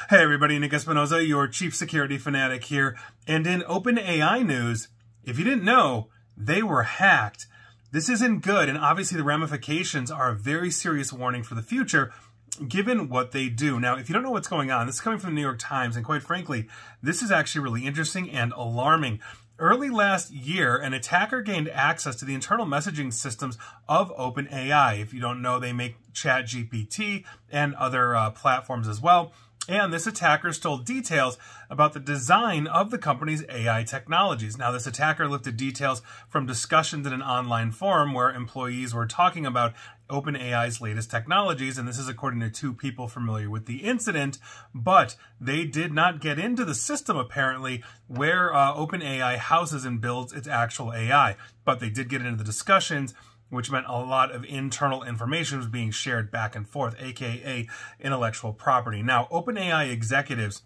Hey everybody, Nick Espinoza, your chief security fanatic here. And in OpenAI news, if you didn't know, they were hacked. This isn't good, and obviously the ramifications are a very serious warning for the future, given what they do. Now, if you don't know what's going on, this is coming from the New York Times, and quite frankly, this is actually really interesting and alarming. Early last year, an attacker gained access to the internal messaging systems of OpenAI. If you don't know, they make ChatGPT and other platforms as well. And this attacker stole details about the design of the company's AI technologies. Now, this attacker lifted details from discussions in an online forum where employees were talking about OpenAI's latest technologies, and this is according to two people familiar with the incident, but they did not get into the system, apparently, where OpenAI houses and builds its actual AI. But they did get into the discussions, which meant a lot of internal information was being shared back and forth, aka intellectual property. Now, OpenAI executives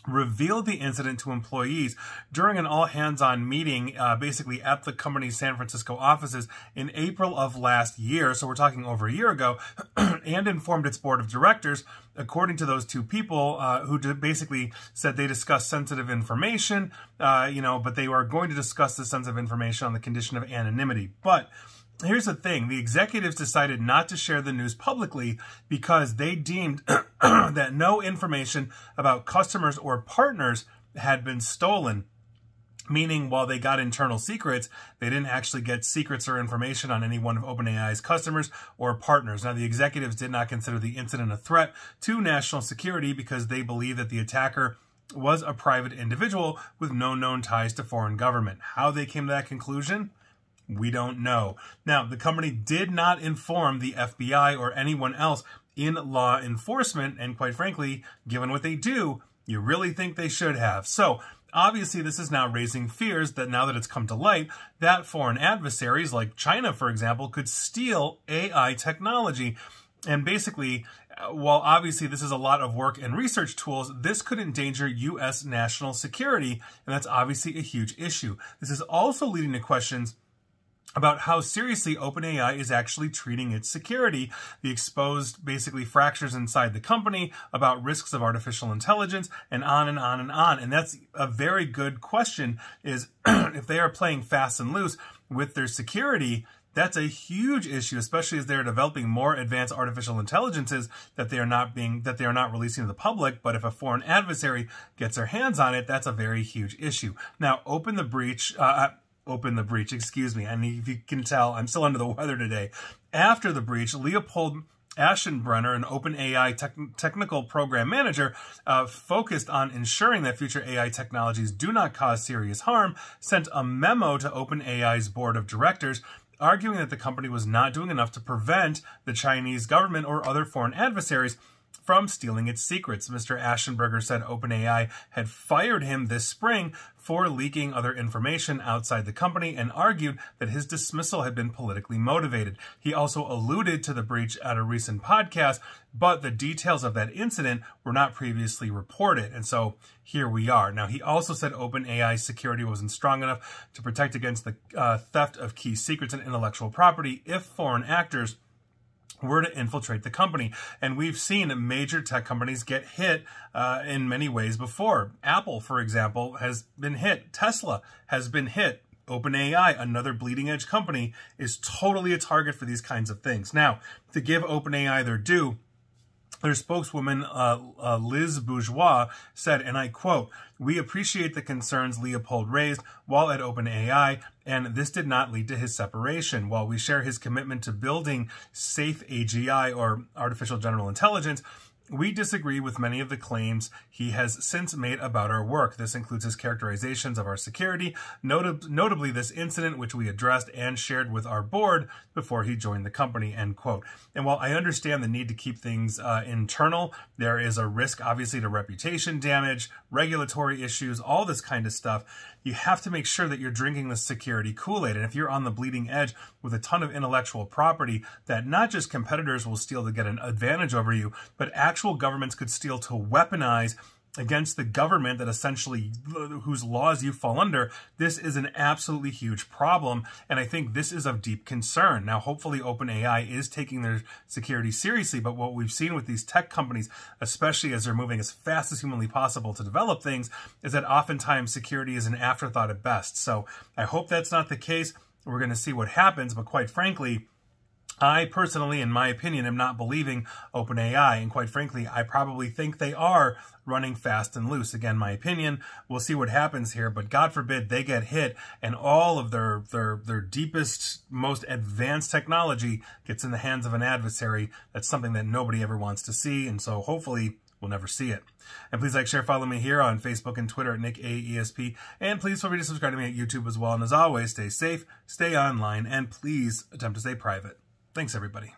revealed the incident to employees during an all-hands-on meeting, basically at the company's San Francisco offices in April of last year, so we're talking over a year ago, and informed its board of directors, according to those two people who basically said they discussed sensitive information, but they were going to discuss the sensitive information on the condition of anonymity. But here's the thing. The executives decided not to share the news publicly because they deemed that no information about customers or partners had been stolen. Meaning, while they got internal secrets, they didn't actually get secrets or information on any one of OpenAI's customers or partners. Now, the executives did not consider the incident a threat to national security because they believe that the attacker was a private individual with no known ties to foreign government. How they came to that conclusion? We don't know. Now, the company did not inform the FBI or anyone else in law enforcement, and quite frankly, given what they do, you really think they should have. So, obviously, this is now raising fears that now that it's come to light, that foreign adversaries, like China, for example, could steal AI technology. And basically, while obviously this is a lot of work and research tools, this could endanger U.S. national security, and that's obviously a huge issue. This is also leading to questions about how seriously OpenAI is actually treating its security, the exposed basically fractures inside the company, about risks of artificial intelligence, and on and on and on. And that's a very good question, is if they are playing fast and loose with their security, that's a huge issue, especially as they're developing more advanced artificial intelligences that they are not releasing to the public. But if a foreign adversary gets their hands on it, that's a very huge issue. Now, Open the Breach, excuse me. And if you can tell, I'm still under the weather today. After the breach, Leopold Aschenbrenner, an OpenAI technical program manager, focused on ensuring that future AI technologies do not cause serious harm, sent a memo to OpenAI's board of directors arguing that the company was not doing enough to prevent the Chinese government or other foreign adversaries from stealing its secrets. Mr. Aschenberger said OpenAI had fired him this spring for leaking other information outside the company and argued that his dismissal had been politically motivated. He also alluded to the breach at a recent podcast, but the details of that incident were not previously reported. And so here we are. Now, he also said OpenAI's security wasn't strong enough to protect against the theft of key secrets and intellectual property if foreign actors were to infiltrate the company. And we've seen major tech companies get hit in many ways before. Apple, for example, has been hit. Tesla has been hit. OpenAI, another bleeding edge company, is totally a target for these kinds of things. Now, to give OpenAI their due, their spokeswoman, Liz Bourgeois, said, and I quote, "We appreciate the concerns Leopold raised while at OpenAI, and this did not lead to his separation. While we share his commitment to building safe AGI, or artificial general intelligence, we disagree with many of the claims he has since made about our work. This includes his characterizations of our security, notably this incident, which we addressed and shared with our board before he joined the company," end quote. And while I understand the need to keep things internal, there is a risk, obviously, to reputation damage, regulatory issues, all this kind of stuff. You have to make sure that you're drinking the security Kool-Aid. And if you're on the bleeding edge with a ton of intellectual property that not just competitors will steal to get an advantage over you, but actual governments could steal to weaponize against the government that essentially, whose laws you fall under, this is an absolutely huge problem. And I think this is of deep concern. Now, hopefully OpenAI is taking their security seriously, but what we've seen with these tech companies, especially as they're moving as fast as humanly possible to develop things, is that oftentimes security is an afterthought at best. So I hope that's not the case. We're going to see what happens, but quite frankly, I personally, in my opinion, am not believing OpenAI, and quite frankly, I probably think they are running fast and loose. Again, my opinion, we'll see what happens here, but God forbid they get hit and all of their deepest, most advanced technology gets in the hands of an adversary. That's something that nobody ever wants to see, and so hopefully we'll never see it. And please like, share, follow me here on Facebook and Twitter at NickAESP, and please feel free to subscribe to me at YouTube as well. And as always, stay safe, stay online, and please attempt to stay private. Thanks, everybody.